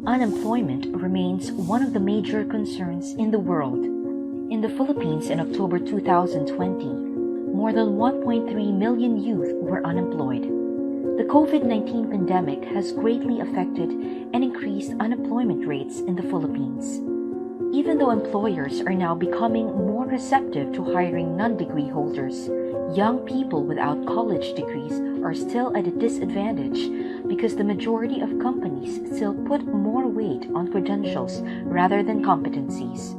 Unemployment remains one of the major concerns in the world. In the Philippines in October 2020, more than 1.3 million youth were unemployed. The COVID-19 pandemic has greatly affected and increased unemployment rates in the Philippines. Even though employers are now becoming more receptive to hiring non-degree holders, young people without college degrees are still at a disadvantage because the majority of companies still put more weight on credentials rather than competencies.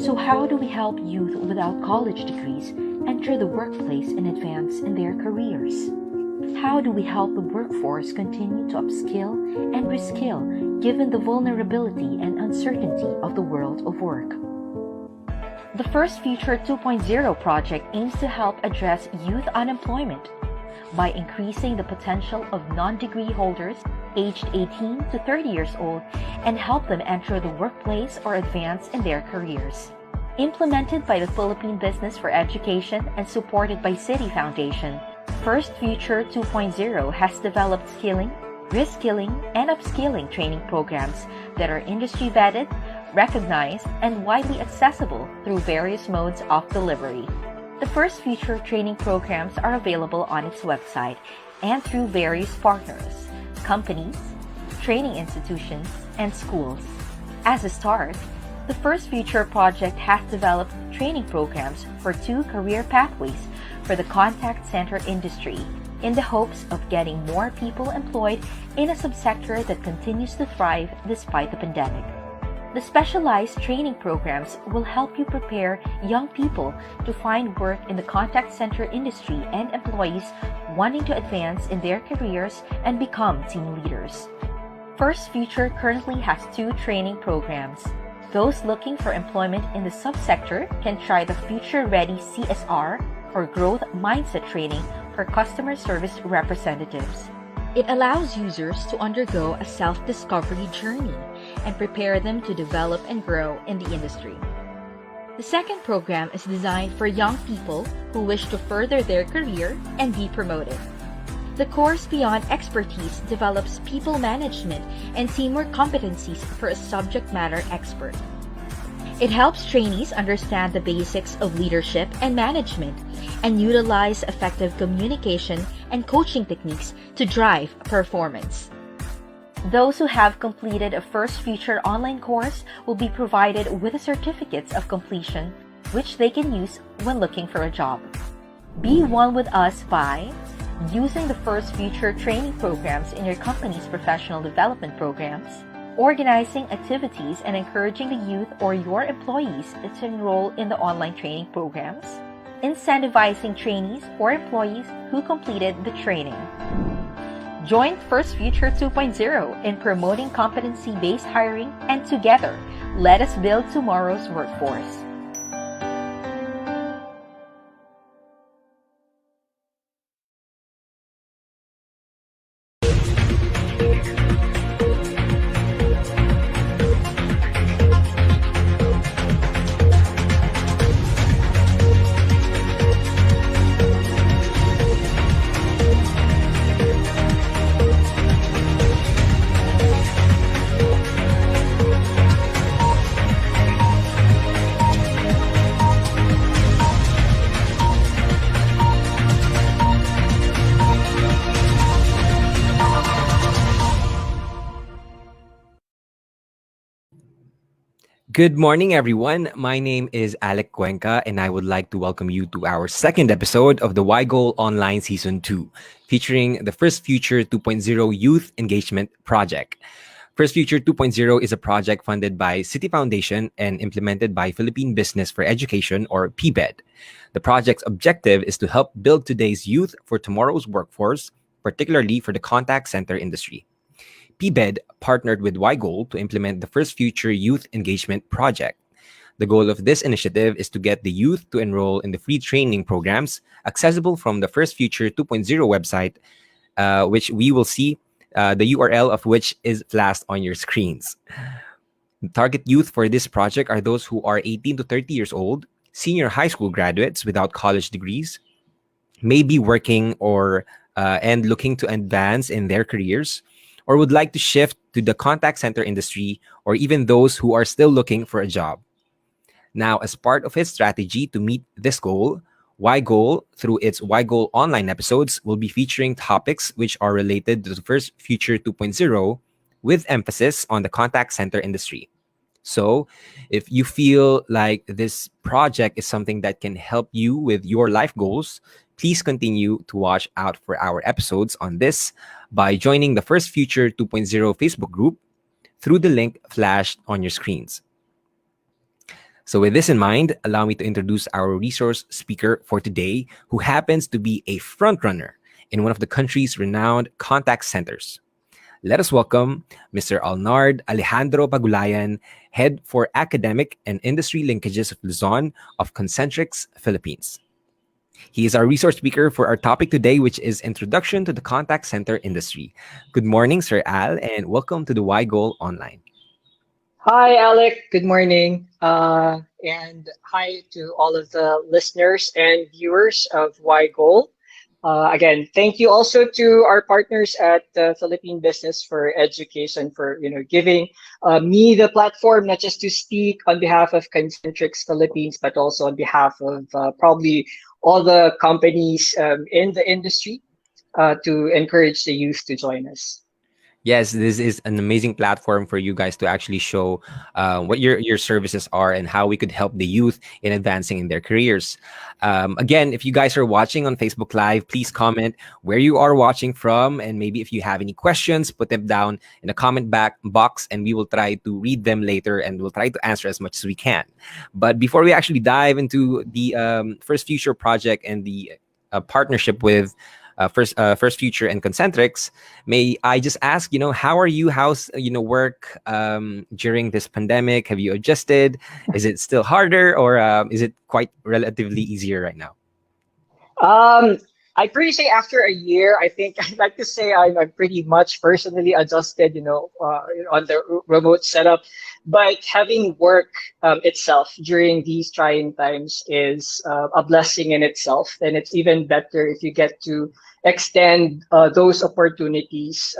So how do we help youth without college degrees enter the workplace and advance in their careers? How do we help the workforce continue to upskill and reskill given the vulnerability and uncertainty of the world of work? The First Future 2.0 project aims to help address youth unemployment by increasing the potential of non-degree holders aged 18 to 30 years old and help them enter the workplace or advance in their careers. Implemented by the Philippine Business for Education and supported by City Foundation, First Future 2.0 has developed skilling, reskilling, and upskilling training programs that are industry-vetted, recognized, and widely accessible through various modes of delivery. The First Future training programs are available on its website and through various partners, companies, training institutions, and schools. As a start, the First Future project has developed training programs for 2 career pathways for the contact center industry in the hopes of getting more people employed in a subsector that continues to thrive despite the pandemic. The specialized training programs will help you prepare young people to find work in the contact center industry and employees wanting to advance in their careers and become team leaders. First Future currently has 2 training programs. Those looking for employment in the subsector can try the Future Ready CSR or Growth Mindset training for customer service representatives. It allows users to undergo a self-discovery journey and prepare them to develop and grow in the industry. The second program is designed for young people who wish to further their career and be promoted. The course Beyond Expertise develops people management and teamwork competencies for a subject matter expert. It helps trainees understand the basics of leadership and management and utilize effective communication and coaching techniques to drive performance. Those who have completed a First Future online course will be provided with certificates of completion, which they can use when looking for a job. Be one with us by using the First Future training programs in your company's professional development programs, organizing activities and encouraging the youth or your employees to enroll in the online training programs, incentivizing trainees or employees who completed the training. Join First Future 2.0 in promoting competency-based hiring, and together, let us build tomorrow's workforce. Good morning, everyone. My name is Alec Cuenca, and I would like to welcome you to our second episode of the YGOAL Online Season 2, featuring the First Future 2.0 Youth Engagement Project. First Future 2.0 is a project funded by City Foundation and implemented by Philippine Business for Education, or PBED. The project's objective is to help build today's youth for tomorrow's workforce, particularly for the contact center industry. PBED partnered with YGOAL to implement the First Future Youth Engagement Project. The goal of this initiative is to get the youth to enroll in the free training programs accessible from the First Future 2.0 website, which we will see the URL of which is flashed on your screens. The target youth for this project are those who are 18 to 30 years old, senior high school graduates without college degrees, may be working or and looking to advance in their careers, or would like to shift to the contact center industry or even those who are still looking for a job. Now, as part of his strategy to meet this goal, YGOAL, through its YGOAL Online episodes, will be featuring topics which are related to the first Future 2.0 with emphasis on the contact center industry. So, if you feel like this project is something that can help you with your life goals, please continue to watch out for our episodes on this by joining the First Future 2.0 Facebook group through the link flashed on your screens. So, with this in mind, allow me to introduce our resource speaker for today, who happens to be a frontrunner in one of the country's renowned contact centers. Let us welcome Mr. Alnard Alejandro Pagulayan, Head for Academic and Industry Linkages of Luzon of Concentrix, Philippines. He is our resource speaker for our topic today, which is Introduction to the Contact Center Industry. Good morning, Sir Al, and welcome to the YGOAL Online. Hi, Alec. Good morning. And hi to all of the listeners and viewers of YGOAL. Again, thank you also to our partners at Philippine Business for Education for giving me the platform not just to speak on behalf of Concentrix Philippines, but also on behalf of probably all the companies in the industry to encourage the youth to join us. Yes, this is an amazing platform for you guys to actually show what your services are and how we could help the youth in advancing in their careers. Again, if you guys are watching on Facebook Live, please comment where you are watching from, and maybe if you have any questions, put them down in the comment box, and we will try to read them later, and we'll try to answer as much as we can. But before we actually dive into the First Future project and the partnership with First Future and Concentrix, may I just ask, how are you? How's work during this pandemic? Have you adjusted? Is it still harder, or is it quite relatively easier right now? I pretty say after a year, I think I'd like to say I'm pretty much personally adjusted, on the remote setup. But having work itself during these trying times is a blessing in itself, and it's even better if you get to extend those opportunities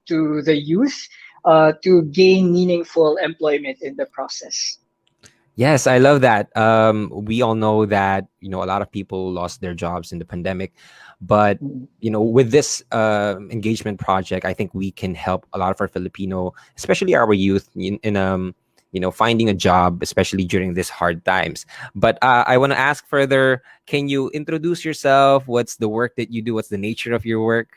to the youth to gain meaningful employment in the process. Yes, I love that. We all know that a lot of people lost their jobs in the pandemic, but with this engagement project, I think we can help a lot of our Filipino, especially our youth, in finding a job, especially during these hard times. But I want to ask further. Can you introduce yourself? What's the work that you do? What's the nature of your work?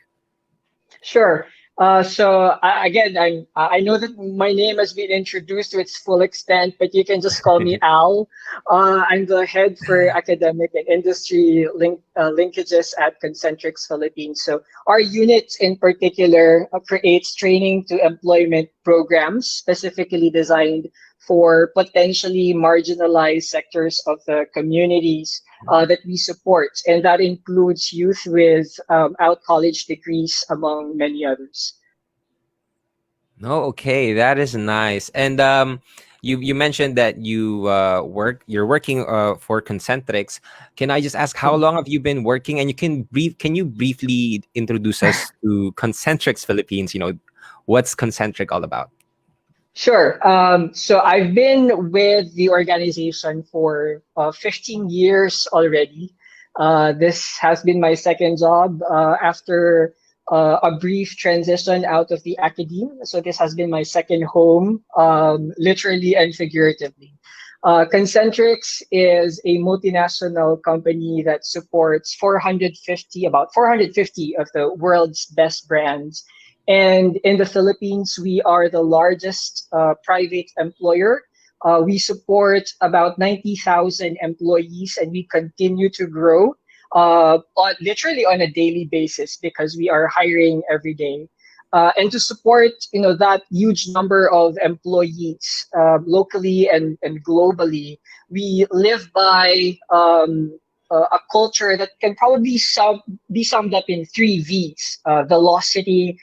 Sure. Again, I know that my name has been introduced to its full extent, but you can just call me Al. I'm the head for academic and industry linkages at Concentrix Philippines. So our unit in particular creates training to employment programs specifically designed for potentially marginalized sectors of the communities that we support. And that includes youth with out college degrees, among many others. No, okay, that is nice. And you mentioned that you're working for Concentrix. Can I just ask how long have you been working? And can you briefly introduce us to Concentrix Philippines? What's Concentric all about? Sure. So I've been with the organization for 15 years already. This has been my second job after a brief transition out of the academe. So this has been my second home, literally and figuratively. Concentrix is a multinational company that supports about 450 of the world's best brands. And in the Philippines, we are the largest private employer. We support about 90,000 employees, and we continue to grow literally on a daily basis because we are hiring every day. And to support, that huge number of employees locally and globally, we live by a culture that can probably be summed up in three V's: velocity,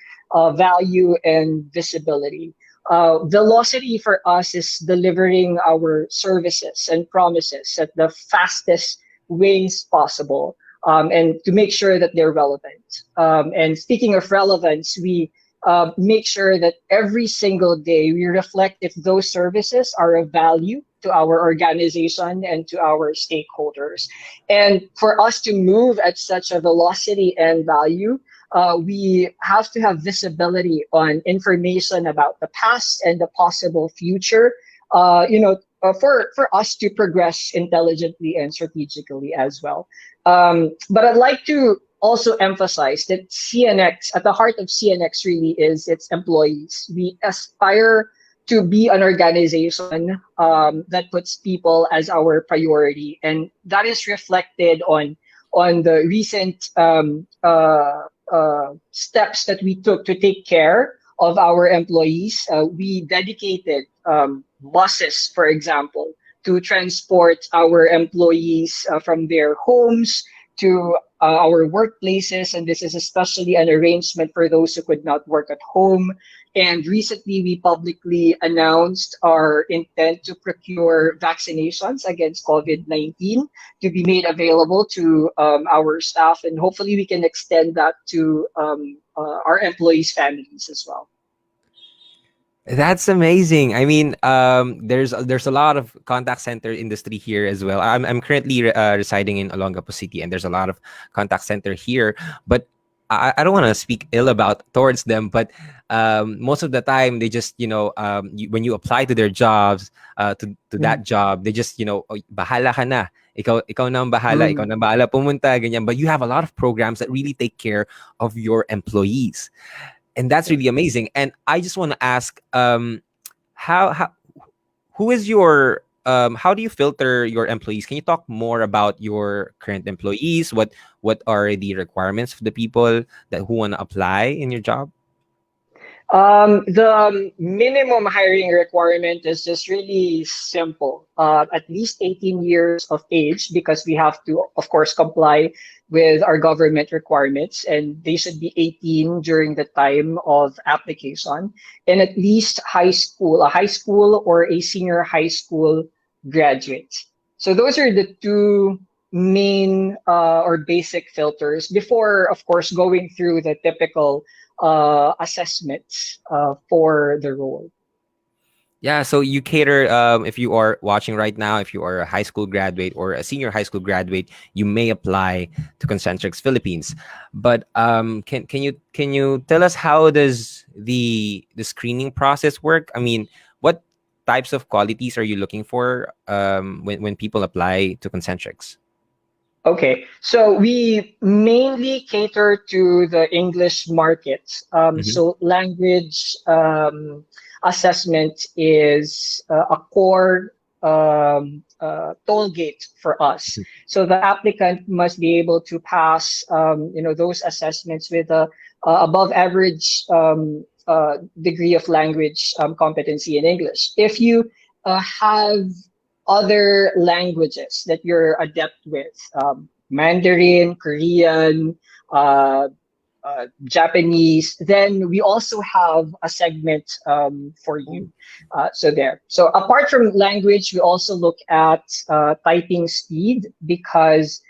value, and visibility. Velocity for us is delivering our services and promises at the fastest ways possible, and to make sure that they're relevant. And speaking of relevance, we make sure that every single day we reflect if those services are of value to our organization and to our stakeholders. And for us to move at such a velocity and value, we have to have visibility on information about the past and the possible future. For us to progress intelligently and strategically as well. But I'd like to also emphasize that CNX, at the heart of CNX really is its employees. We aspire to be an organization that puts people as our priority, and that is reflected on the recent steps that we took to take care of our employees. We dedicated buses, for example, to transport our employees from their homes to our workplaces. And this is especially an arrangement for those who could not work at home. And recently, we publicly announced our intent to procure vaccinations against COVID-19 to be made available to our staff. And hopefully, we can extend that to our employees' families as well. That's amazing. I mean, there's a lot of contact center industry here as well. I'm currently residing in Olongapo City, and there's a lot of contact center here. But I don't want to speak ill about towards them, but most of the time they just when you apply to their jobs, to that job, they just "Oy, bahala ka na. Ikaw na ang bahala, ikaw na bahala pumunta ganyan." But you have a lot of programs that really take care of your employees. And that's really amazing. And I just want to ask, who is your how do you filter your employees? Can you talk more about your current employees? What are the requirements for the people who want to apply in your job? The minimum hiring requirement is just really simple. At least 18 years of age, because we have to, of course, comply with our government requirements, and they should be 18 during the time of application, and at least a high school or a senior high school graduate. So those are the two main or basic filters before, of course, going through the typical assessments for the role. Yeah, so you cater, if you are watching right now, if you are a high school graduate or a senior high school graduate, you may apply to Concentrix Philippines. But can you tell us, how does the screening process work? I mean, what types of qualities are you looking for when people apply to Concentrix? Okay, so we mainly cater to the English market. So language assessment is a core toll gate for us. So the applicant must be able to pass, those assessments with a above average degree of language competency in English. If you have other languages that you're adept with, Mandarin, Korean, Japanese, then we also have a segment for you. So apart from language, we also look at typing speed, because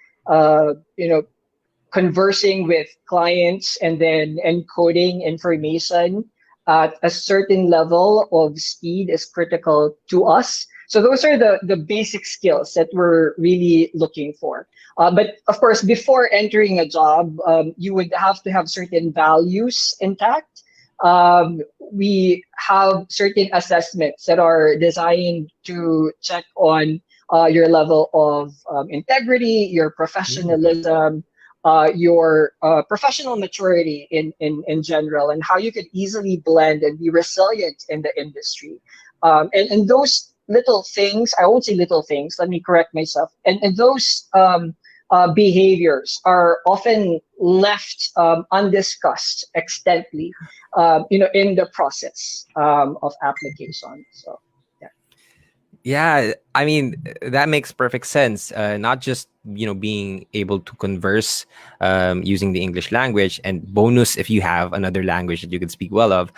conversing with clients and then encoding information at a certain level of speed is critical to us. So those are the basic skills that we're really looking for. But of course, before entering a job, you would have to have certain values intact. We have certain assessments that are designed to check on your level of integrity, your professionalism, your professional maturity in general, and how you could easily blend and be resilient in the industry. And those little things, I won't say little things, let me correct myself. And those behaviors are often left undiscussed extensively, in the process of application. So, yeah. Yeah, I mean, that makes perfect sense. Not just being able to converse using the English language, and bonus if you have another language that you can speak well of,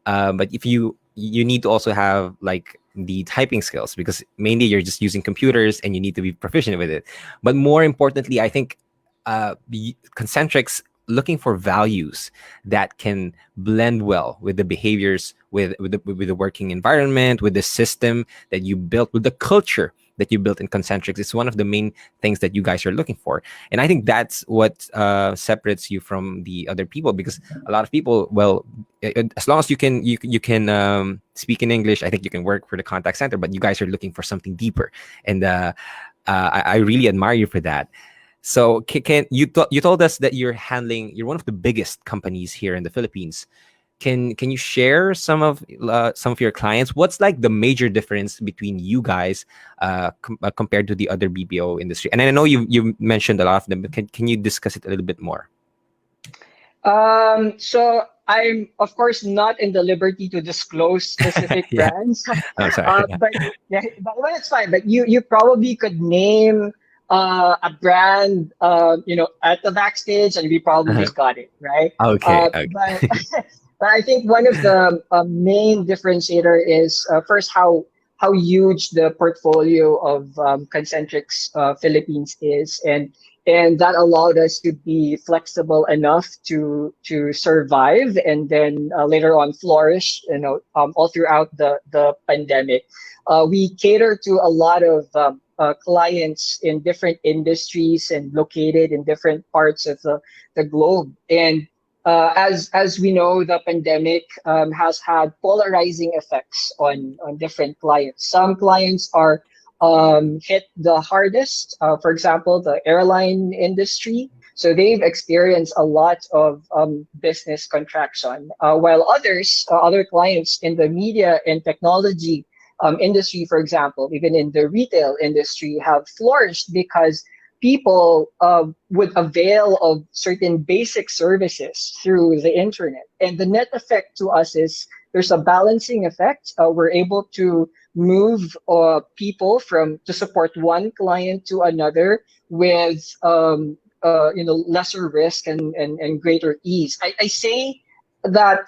but if you need to also have like the typing skills, because mainly you're just using computers and you need to be proficient with it. But more importantly, I think Concentrix looking for values that can blend well with the behaviors, with the working environment, with the system that you built, with the culture that you built in Concentrix. It's one of the main things that you guys are looking for, and I think that's what separates you from the other people. Because a lot of people, well, as long as you can speak in English, I think you can work for the contact center. But you guys are looking for something deeper, and I really admire you for that. So can you told us that you're one of the biggest companies here in the Philippines. Can you share some of your clients? What's like the major difference between you guys compared to the other BPO industry? And I know you mentioned a lot of them, but can you discuss it a little bit more? So I'm of course not in the liberty to disclose specific Yeah. brands, Oh, sorry. Yeah. but yeah, but it's fine. But you probably could name a brand, at the backstage, and we probably Uh-huh. got it right. Okay. But Okay. but I think one of the main differentiator is first how huge the portfolio of Concentrix Philippines is, and that allowed us to be flexible enough to survive and then later on flourish. All throughout the pandemic, we cater to a lot of clients in different industries and located in different parts of the globe. And as we know, the pandemic has had polarizing effects on different clients. Some clients are hit the hardest. For example, the airline industry. So they've experienced a lot of business contraction, while other clients in the media and technology industry, for example, even in the retail industry, have flourished because people would avail of certain basic services through the internet. And the net effect to us is there's a balancing effect. We're able to move people from to support one client to another with lesser risk and greater ease. I say that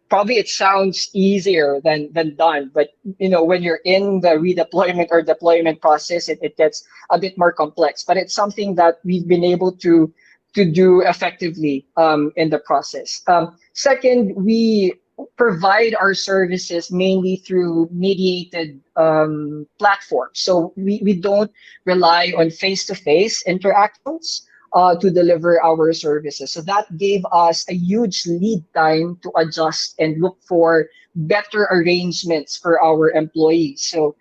probably it sounds easier than done, but when you're in the redeployment or deployment process, it gets a bit more complex. But it's something that we've been able to do effectively in the process. Second, we provide our services mainly through mediated platforms. So we don't rely on face-to-face interactions to deliver our services. So that gave us a huge lead time to adjust and look for better arrangements for our employees. So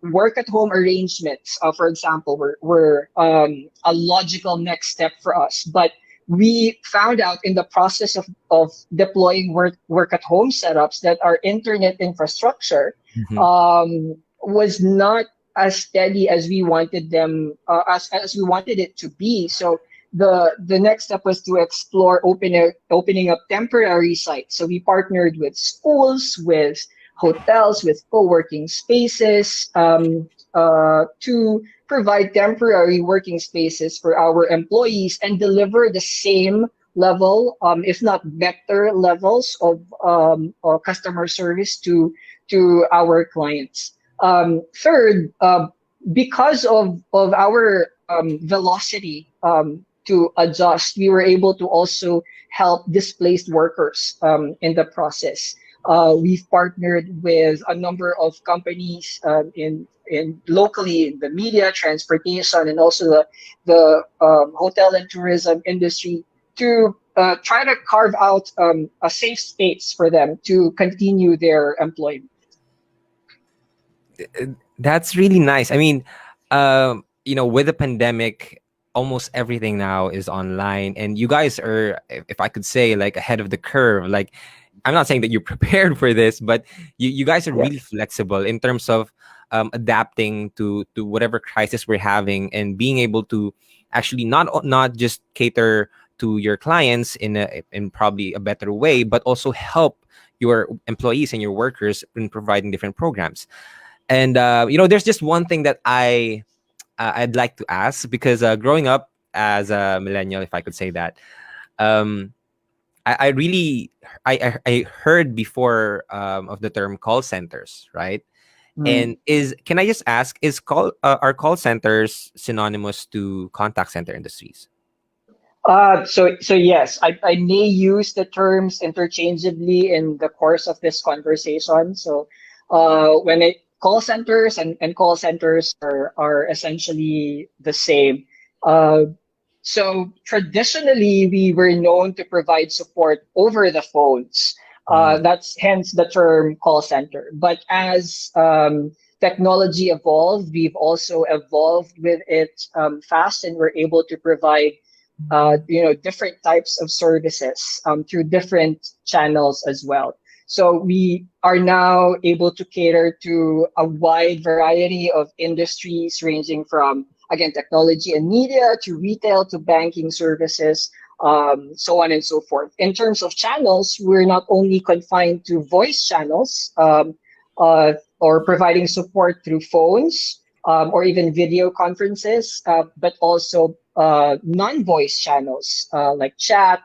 work at home arrangements, for example, were a logical next step for us. But we found out in the process of deploying work at home setups that our internet infrastructure Mhm. was not as steady as we wanted them as we wanted it to be. So the next step was to explore opening up temporary sites. So we partnered with schools, with hotels, with co-working spaces to provide temporary working spaces for our employees and deliver the same level, if not better levels of customer service to our clients. Third, because of our velocity to adjust, we were able to also help displaced workers in the process. We've partnered with a number of companies in locally in the media, transportation, and also the hotel and tourism industry to try to carve out a safe space for them to continue their employment. That's really nice. I mean, with the pandemic, almost everything now is online, and you guys are, if I could say, like ahead of the curve. Like, I'm not saying that you're prepared for this, but you guys are Yeah. really flexible in terms of adapting to whatever crisis we're having, and being able to actually not just cater to your clients in probably a better way, but also help your employees and your workers in providing different programs. And there's just one thing that I'd like to ask, because growing up as a millennial, if I could say that, um, I really I heard before of the term call centers, right? Mm. And can I just ask, are call centers synonymous to contact center industries? So yes, I may use the terms interchangeably in the course of this conversation. So, when it call centers and call centers are essentially the same. Uh, so traditionally, we were known to provide support over the phones. Mm. That's hence the term call center. But as technology evolved, we've also evolved with it fast, and we're able to provide different types of services through different channels as well. So we are now able to cater to a wide variety of industries ranging from, again, technology and media to retail to banking services, so on and so forth. In terms of channels, we're not only confined to voice channels or providing support through phones or even video conferences, but also non-voice channels like chat,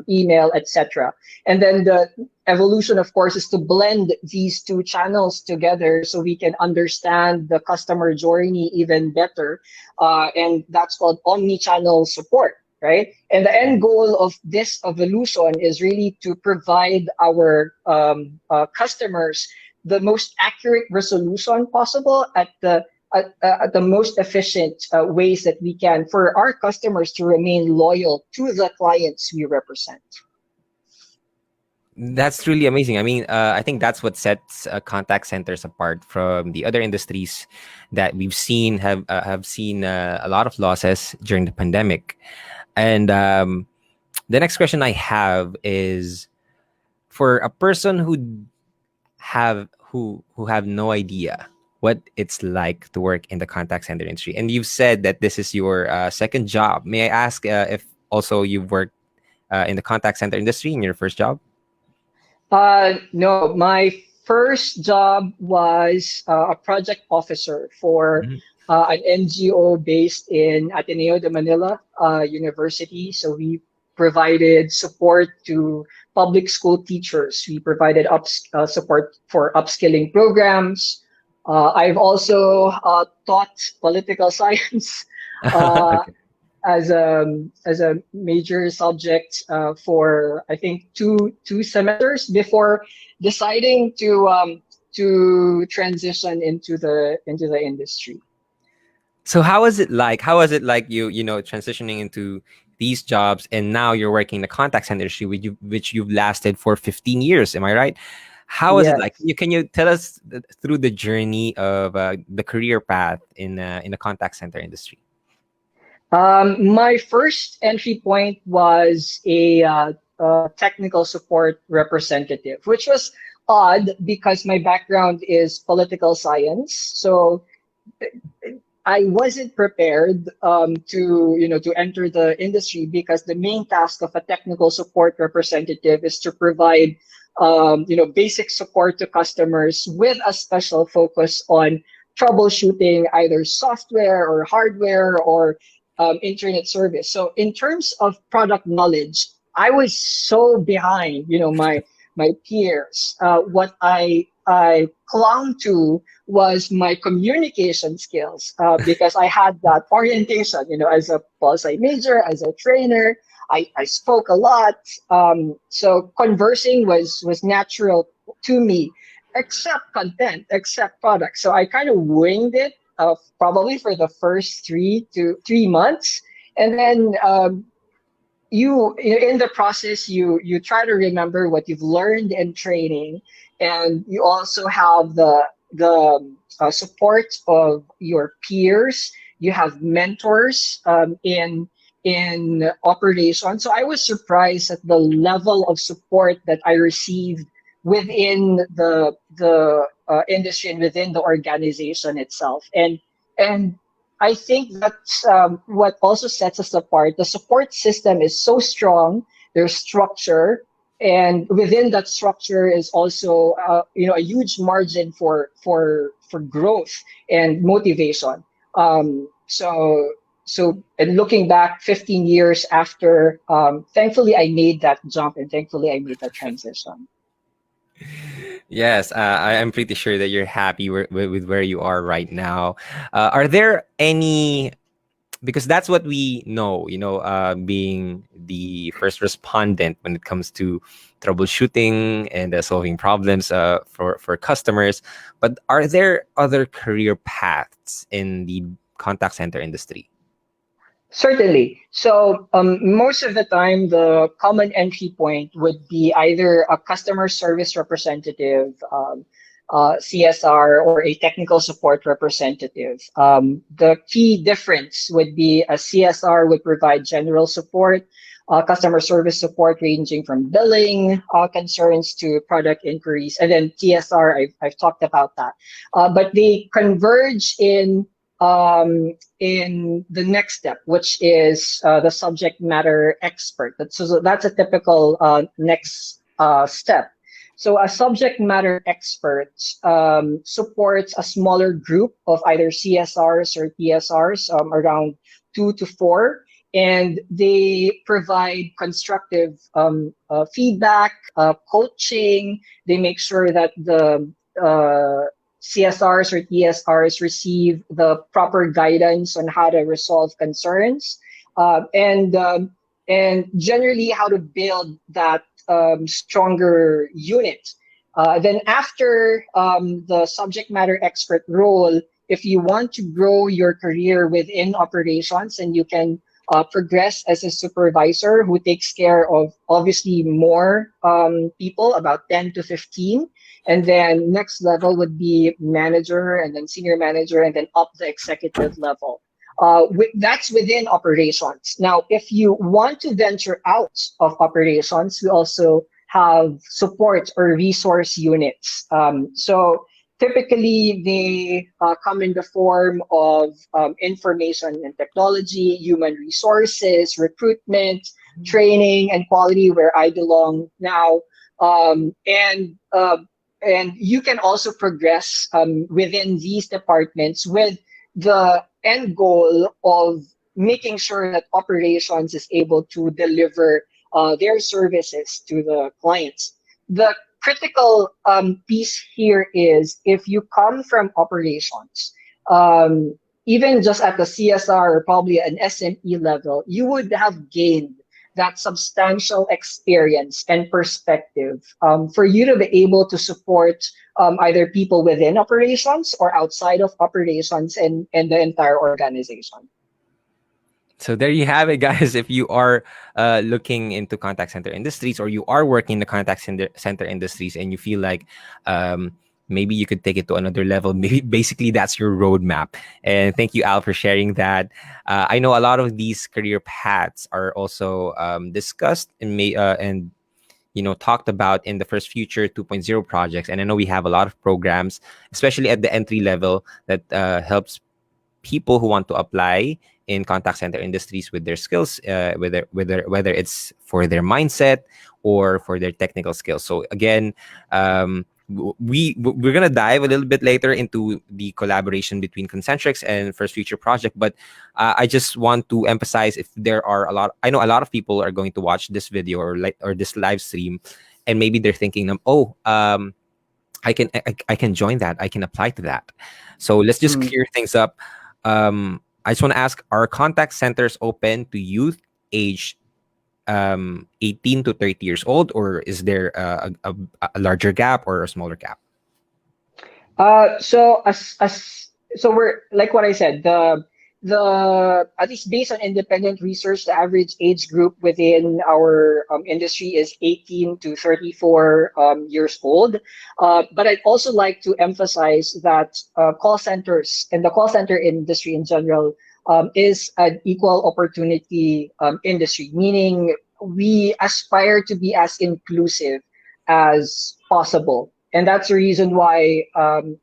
email, etc. And then the evolution, of course, is to blend these two channels together so we can understand the customer journey even better. And that's called omni-channel support, right? And the end goal of this evolution is really to provide our customers the most accurate resolution possible at the most efficient ways that we can for our customers to remain loyal to the clients we represent. That's truly amazing. I mean, I think that's what sets contact centers apart from the other industries that we've seen have seen a lot of losses during the pandemic. And the next question I have is for a person who have no idea what it's like to work in the contact center industry. And you've said that this is your second job. May I ask if also you've worked in the contact center industry in your first job? No, my first job was a project officer for Mhm. an NGO based in Ateneo de Manila University. So we provided support to public school teachers. We provided support for upskilling programs. I've also taught political science. Uh, Okay. as a major subject for I think two semesters before deciding to transition into the industry. So how was it like? How was it like you transitioning into these jobs and now you're working in the contact center industry which you've lasted for 15 years, am I right? How was it like? Yes. Can you tell us through the journey of the career path in the contact center industry? My first entry point was a technical support representative, which was odd because my background is political science. So I wasn't prepared to enter the industry because the main task of a technical support representative is to provide basic support to customers with a special focus on troubleshooting either software or hardware or internet service. So in terms of product knowledge, I was so behind my peers. What I clung to was my communication skills because I had that orientation, as a poli major, as a trainer. I spoke a lot, so conversing was natural to me, except content, except product. So I kind of winged it, probably for the first 3 months, and then you in the process you try to remember what you've learned in training, and you also have the support of your peers. You have mentors in operation. So I was surprised at the level of support that I received within the industry and within the organization itself. And I think that's what also sets us apart. The support system is so strong. There's structure, and within that structure is also a huge margin for growth and motivation. So and looking back 15 years after, thankfully I made that jump and thankfully I made that transition. Yes, I'm pretty sure that you're happy with where you are right now. Are there any because that's what we know, being the first respondent when it comes to troubleshooting and solving problems for customers. But are there other career paths in the contact center industry? Certainly. So most of the time, the common entry point would be either a customer service representative, CSR, or a technical support representative. The key difference would be a CSR would provide general support, customer service support ranging from billing concerns to product inquiries, and then TSR, I've talked about that. But they converge in the next step, which is the subject matter expert. That's a typical next step. So a subject matter expert supports a smaller group of either CSRs or TSRs, around 2 to 4, and they provide constructive feedback, coaching. They make sure that the CSRs or TSRs receive the proper guidance on how to resolve concerns, and generally how to build that stronger unit. Then after the subject matter expert role, if you want to grow your career within operations, and you can progress as a supervisor who takes care of obviously more people, about 10 to 15. And then next level would be manager, and then senior manager, and then up the executive level. That's within operations. Now, if you want to venture out of operations, we also have support or resource units. So typically, they come in the form of information and technology, human resources, recruitment, training, and quality, where I belong now. And you can also progress within these departments with the end goal of making sure that operations is able to deliver their services to the clients. The critical piece here is, if you come from operations, even just at the CSR or probably an SME level, you would have gained that substantial experience and perspective for you to be able to support either people within operations or outside of operations and the entire organization. So there you have it, guys. If you are looking into contact center industries, or you are working in the contact center industries, and you feel like maybe you could take it to another level, maybe basically that's your roadmap. And thank you, Al, for sharing that. I know a lot of these career paths are also discussed and talked about in the first Future 2.0 projects. And I know we have a lot of programs, especially at the entry level, that helps people who want to apply in contact center industries with their skills, whether it's for their mindset or for their technical skills. So again, we're gonna dive a little bit later into the collaboration between Concentrix and First Future Project. But I just want to emphasize, if there are I know a lot of people are going to watch this video or this live stream, and maybe they're thinking, I can join that, I can apply to that. So let's just clear things up. I just want to ask, are contact centers open to youth age 18 to 30 years old, or is there a larger gap or a smaller gap? So we're like what I said, the at least based on independent research, the average age group within our industry is 18 to 34 years old. But I'd also like to emphasize that call centers and the call center industry in general is an equal opportunity industry, meaning we aspire to be as inclusive as possible. And that's the reason why,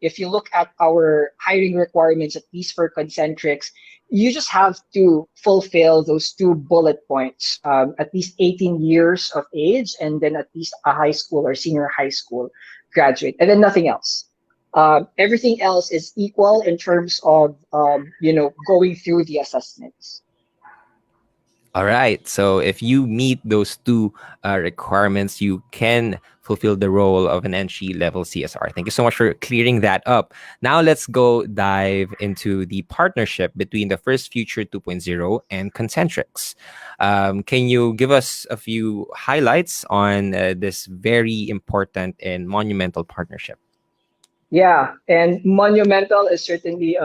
if you look at our hiring requirements, at least for Concentrix, you just have to fulfill those 2 bullet points, at least 18 years of age, and then at least a high school or senior high school graduate, and then nothing else. Everything else is equal in terms of, going through the assessments. All right. So if you meet those two requirements, you can fulfill the role of an entry level CSR. Thank you so much for clearing that up. Now let's go dive into the partnership between the First Future 2.0 and Concentrix. Can you give us a few highlights on this very important and monumental partnership? Yeah, and monumental is certainly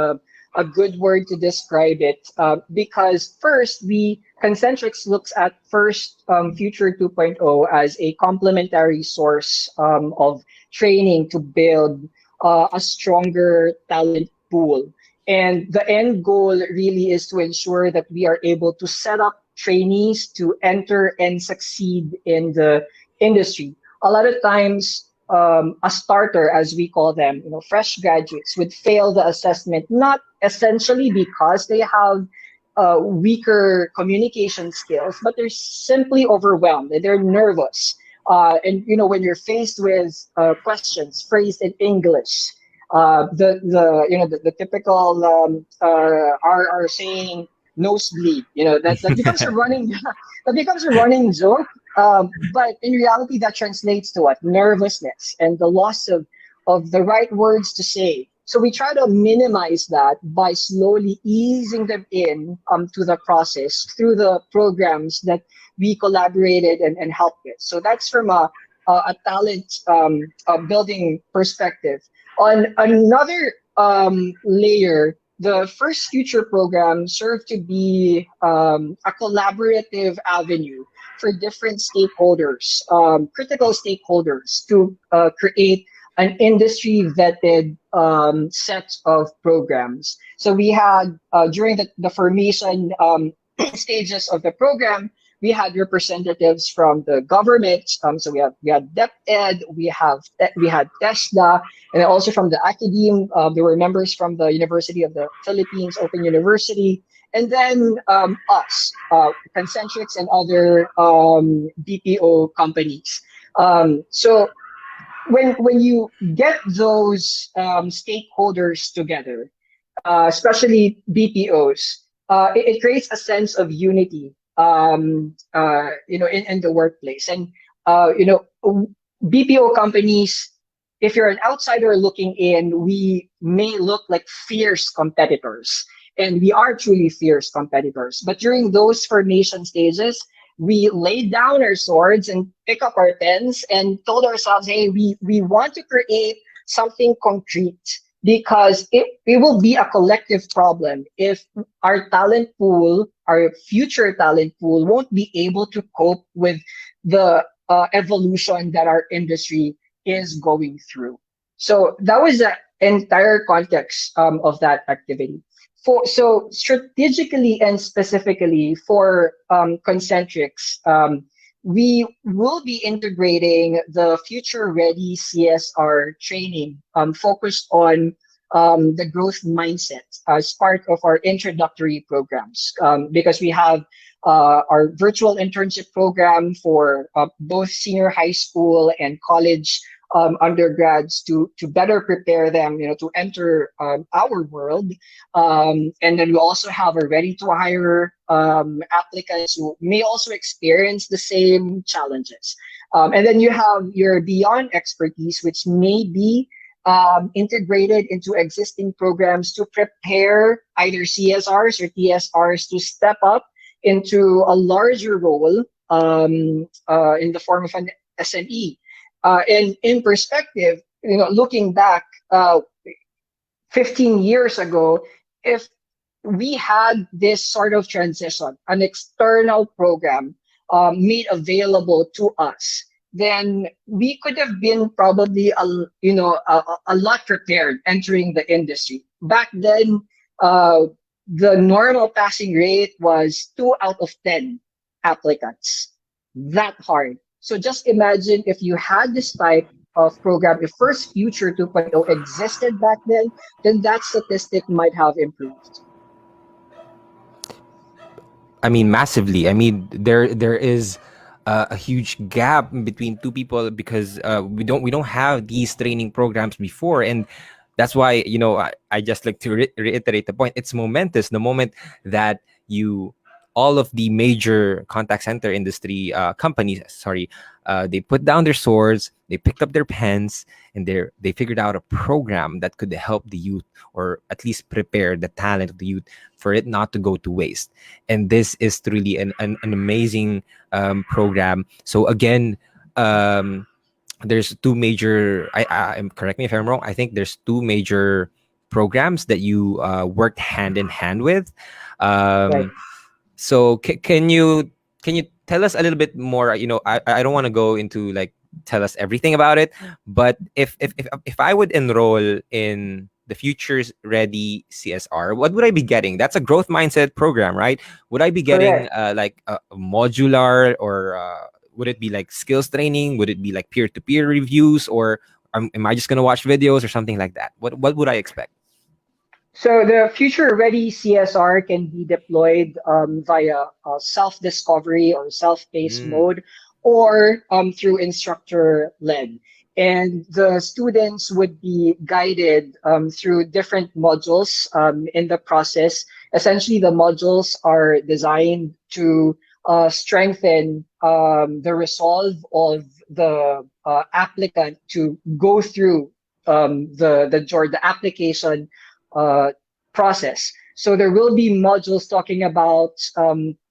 a good word to describe it because first, the Concentrix looks at first Future 2.0 as a complementary source of training to build a stronger talent pool. And the end goal really is to ensure that we are able to set up trainees to enter and succeed in the industry. A lot of times, a starter, as we call them, fresh graduates would fail the assessment, not essentially because they have weaker communication skills, but they're simply overwhelmed. They're nervous. And when you're faced with questions phrased in English, the typical are saying nosebleed. That becomes a running that becomes a running joke. But in reality, that translates to what? Nervousness and the loss of the right words to say. So we try to minimize that by slowly easing them in to the process through the programs that we collaborated and helped with. So that's from a talent building perspective. On another layer, the First Future program served to be a collaborative avenue for different stakeholders, critical stakeholders, to create an industry vetted set of programs. So we had during the formation stages of the program, we had representatives from the government. So we had DepEd, we had TESDA, and also from the academe. There were members from the University of the Philippines, Open University, and then us, Concentrix, and other BPO companies. So when you get those stakeholders together, especially BPOs, it creates a sense of unity, in the workplace. And BPO companies, if you're an outsider looking in, we may look like fierce competitors, and we are truly fierce competitors. But during those formation stages, we laid down our swords and pick up our pens and told ourselves, hey, we want to create something concrete, because it will be a collective problem if our talent pool, our future talent pool, won't be able to cope with the evolution that our industry is going through. So that was the entire context of that activity. So strategically and specifically for Concentrix, we will be integrating the Future Ready CSR training focused on the growth mindset as part of our introductory programs, because we have our virtual internship program for both senior high school and college undergrads to better prepare them, to enter our world. And then we also have a ready to hire applicants who may also experience the same challenges. And then you have your beyond expertise, which may be integrated into existing programs to prepare either CSRs or TSRs to step up into a larger role in the form of an SME. And in perspective, looking back 15 years ago, if we had this sort of transition, an external program made available to us, then we could have been probably a lot prepared entering the industry. Back then, the normal passing rate was 2 out of 10 applicants. That hard. So just imagine if you had this type of program, if First Future 2.0 existed back then that statistic might have improved. I mean, massively. I mean, there is a huge gap between two people because we don't have these training programs before, and that's why I just like to reiterate the point. It's momentous the moment that you all of the major contact center industry companies, sorry, they put down their swords, they picked up their pens, and they figured out a program that could help the youth, or at least prepare the talent of the youth for it not to go to waste. And this is truly an amazing program. So again, there's two major. Correct me if I'm wrong. I think there's two major programs that you worked hand in hand with. Right. Um, so can you tell us a little bit more? I don't want to go into like tell us everything about it, but if I would enroll in the Futures Ready CSR, what would I be getting? That's a growth mindset program, right? Would I be getting Correct. like a modular, or would it be like skills training? Would it be like peer-to-peer reviews, or am I just gonna watch videos or something like that? What would I expect? So the Future Ready CSR can be deployed via self-discovery or self-paced Mm, mode, or through instructor-led. And the students would be guided through different modules in the process. Essentially, the modules are designed to strengthen the resolve of the applicant to go through the application uh, process. So there will be modules talking about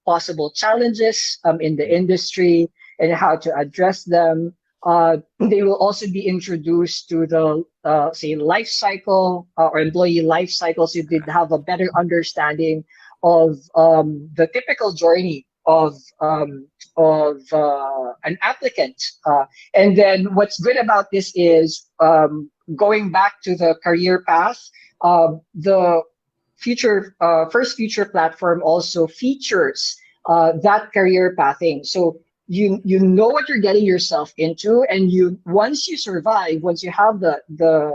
possible challenges in the industry and how to address them. They will also be introduced to the say life cycle or employee life cycle, so you did have a better understanding of the typical journey of an applicant. And then what's good about this is going back to the career path. The first future platform also features that career pathing. So you know what you're getting yourself into, and you once you survive, once you have the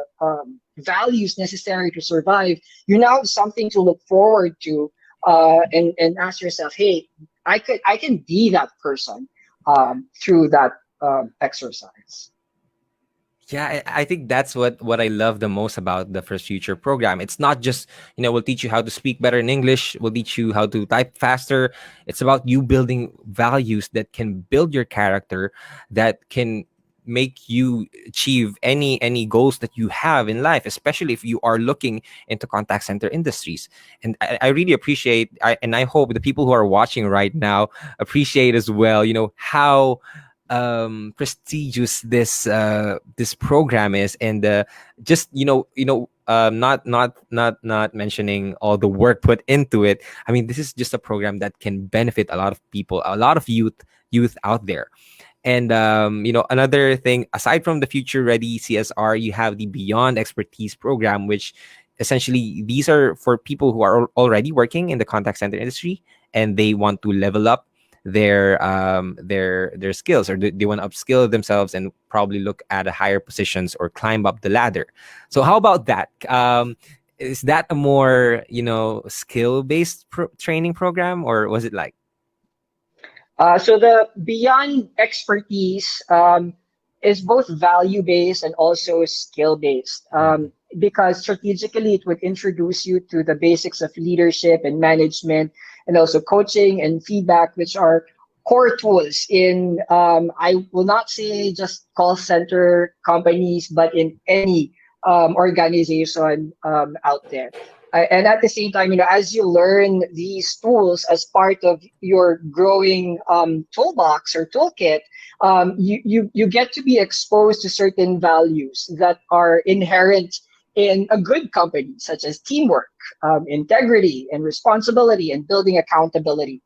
values necessary to survive, you now have something to look forward to, and ask yourself, hey, I can be that person through that exercise. Yeah, I think that's what I love the most about the First Future program. It's not just, we'll teach you how to speak better in English, we'll teach you how to type faster. It's about you building values that can build your character, that can make you achieve any goals that you have in life, especially if you are looking into contact center industries. And I really appreciate, and I hope the people who are watching right now appreciate as well, how prestigious this program is. And just not mentioning all the work put into it. I mean, this is just a program that can benefit a lot of people, a lot of youth out there. And another thing, aside from the Future Ready CSR, you have the Beyond Expertise program, which essentially these are for people who are already working in the contact center industry, and they want to level up their skills, or they want to upskill themselves and probably look at a higher positions or climb up the ladder. So how about that? Is that a more skill based training program, or was it like? So the beyond expertise is both value based and also skill based. Because strategically, it would introduce you to the basics of leadership and management, and also coaching and feedback, which are core tools in, I will not say just call center companies, but in any organization out there. And at the same time, as you learn these tools as part of your growing toolbox or toolkit, you get to be exposed to certain values that are inherent in a good company, such as teamwork, integrity, and responsibility, and building accountability.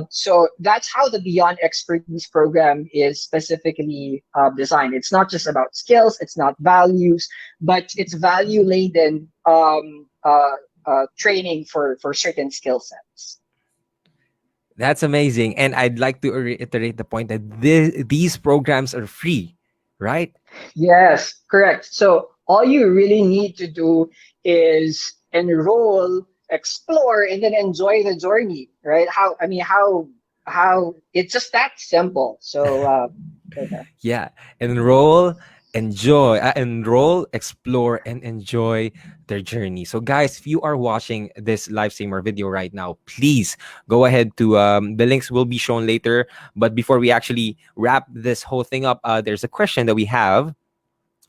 So that's how the Beyond Expertise program is specifically designed. It's not just about skills, it's not values, but it's value laden training for certain skill sets. That's amazing. And I'd like to reiterate the point that these programs are free, right? Yes, correct. So all you really need to do is enroll, explore, and then enjoy the journey, right? How it's just that simple. So, okay. Yeah. Enroll, enroll, explore, and enjoy their journey. So, guys, if you are watching this live stream or video right now, please go ahead to the links will be shown later. But before we actually wrap this whole thing up, there's a question that we have.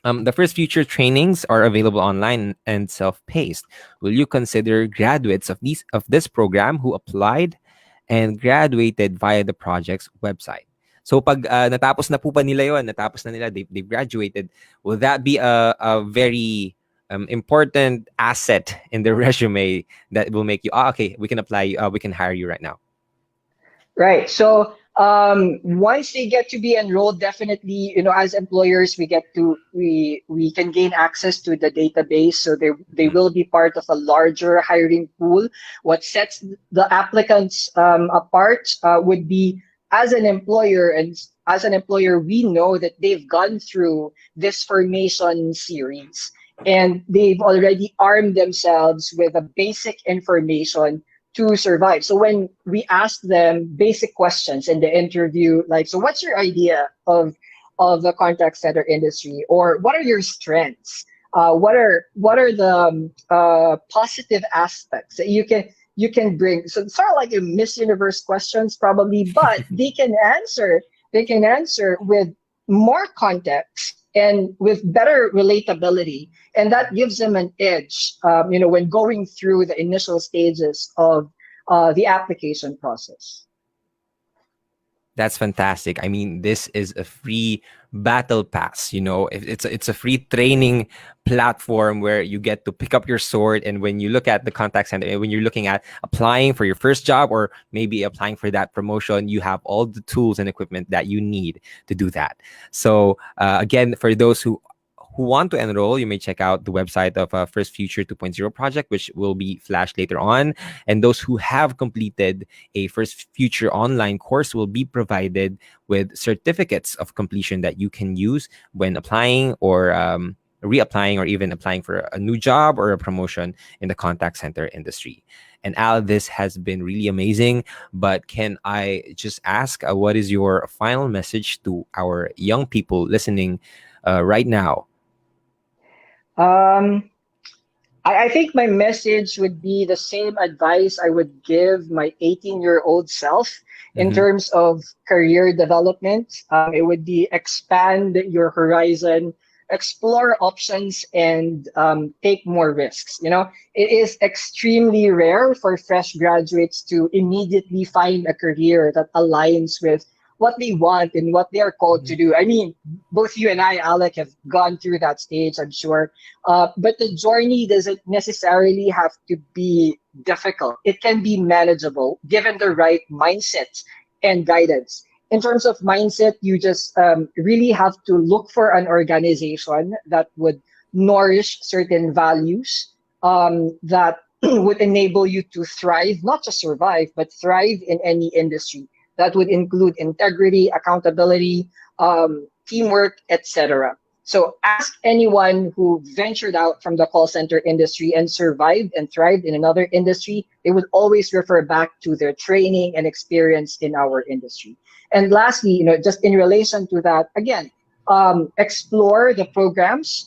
The first future trainings are available online and self-paced. Will you consider graduates of this program who applied and graduated via the project's website? So pag natapos na po pa nila yon, natapos na nila, they've graduated, will that be a very important asset in their resume that will make you, okay, we can apply, we can hire you right now? Right. So once they get to be enrolled, definitely, as employers, we can gain access to the database. So they will be part of a larger hiring pool. What sets the applicants apart would be, as an employer, we know that they've gone through this formation series and they've already armed themselves with a basic information to survive. So when we ask them basic questions in the interview, like, so what's your idea of the contact center industry, or what are your strengths? What are the positive aspects that you can bring? So it's sort of like a Miss Universe questions probably, but they can answer with more context and with better relatability, and that gives them an edge, when going through the initial stages of the application process. That's fantastic. I mean, this is a free battle pass. It's a free training platform where you get to pick up your sword. And when you look at the contact center, and when you're looking at applying for your first job or maybe applying for that promotion, you have all the tools and equipment that you need to do that. So again, for those who want to enroll, you may check out the website of First Future 2.0 project, which will be flashed later on. And those who have completed a First Future online course will be provided with certificates of completion that you can use when applying or reapplying, or even applying for a new job or a promotion in the contact center industry. And Al, this has been really amazing. But can I just ask, what is your final message to our young people listening right now? I think my message would be the same advice I would give my 18-year-old self in terms of career development. It would be expand your horizon, explore options, and take more risks. It is extremely rare for fresh graduates to immediately find a career that aligns with what they want and what they are called to do. I mean, both you and I, Alec, have gone through that stage, I'm sure. But the journey doesn't necessarily have to be difficult. It can be manageable given the right mindset and guidance. In terms of mindset, you just really have to look for an organization that would nourish certain values that would enable you to thrive, not just survive, but thrive in any industry. That would include integrity, accountability, teamwork, etc. So ask anyone who ventured out from the call center industry and survived and thrived in another industry. They would always refer back to their training and experience in our industry. And lastly, just in relation to that, again, explore the programs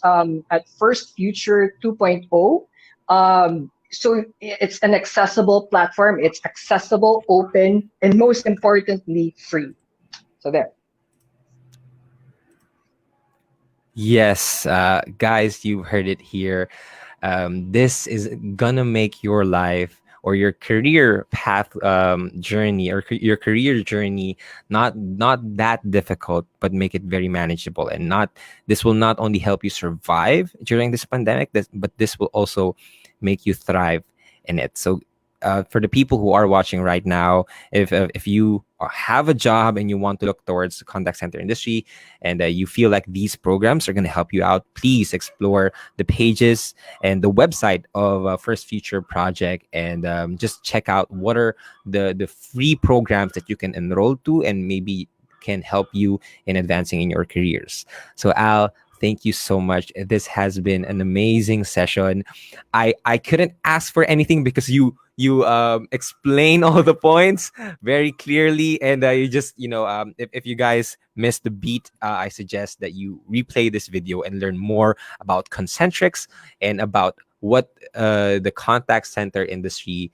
at First Future 2.0. So it's an accessible platform. It's accessible, open, and most importantly, free. So there. Yes, guys, you heard it here. This is gonna make your life or your career path journey, or your career journey not that difficult, but make it very manageable. And this will not only help you survive during this pandemic, but this will also make you thrive in it. So for the people who are watching right now, if you have a job and you want to look towards the contact center industry, and you feel like these programs are going to help you out, please explore the pages and the website of First Future Project, and just check out what are the free programs that you can enroll to and maybe can help you in advancing in your careers. So Al, Thank you so much. This has been an amazing session. I couldn't ask for anything because you explain all the points very clearly, and you just if you guys missed the beat, I suggest that you replay this video and learn more about Concentrix and about what the contact center industry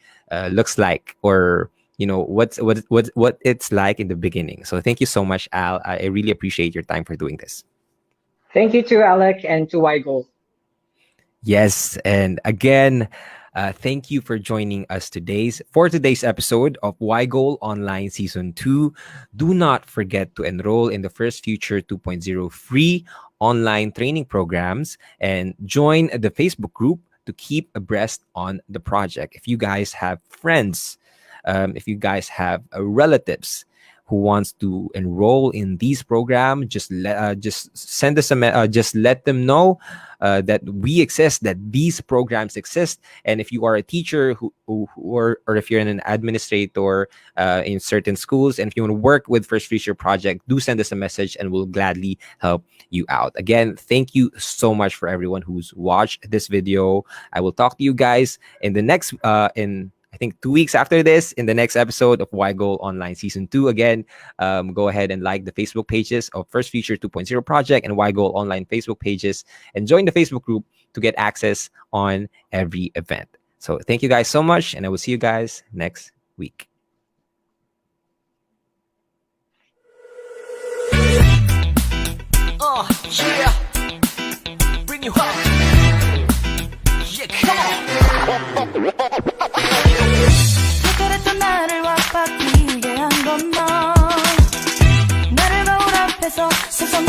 looks like, or what it's like in the beginning. So thank you so much, Al. I really appreciate your time for doing this. Thank you to Alec and to YGOAL. Yes, and again, thank you for joining us for today's episode of YGOAL Online Season 2. Do not forget to enroll in the First Future 2.0 free online training programs and join the Facebook group to keep abreast on the project. If you guys have friends, if you guys have relatives who wants to enroll in these programs, just send us just let them know that we exist, that these programs exist. And if you are a teacher or if you're an administrator in certain schools, and if you want to work with First Future Project, do send us a message and we'll gladly help you out. Again, thank you so much for everyone who's watched this video. I will talk to you guys in the next in I think 2 weeks after this, in the next episode of YGOAL Online Season 2. Again, go ahead and like the Facebook pages of First Future 2.0 Project and YGOAL Online Facebook pages, and join the Facebook group to get access on every event. So thank you guys so much, and I will see you guys next week. Yeah. Bring you up. Yeah, come on. 그랬던 나를 왁박이게 한 것만 나를 거울 앞에서 세상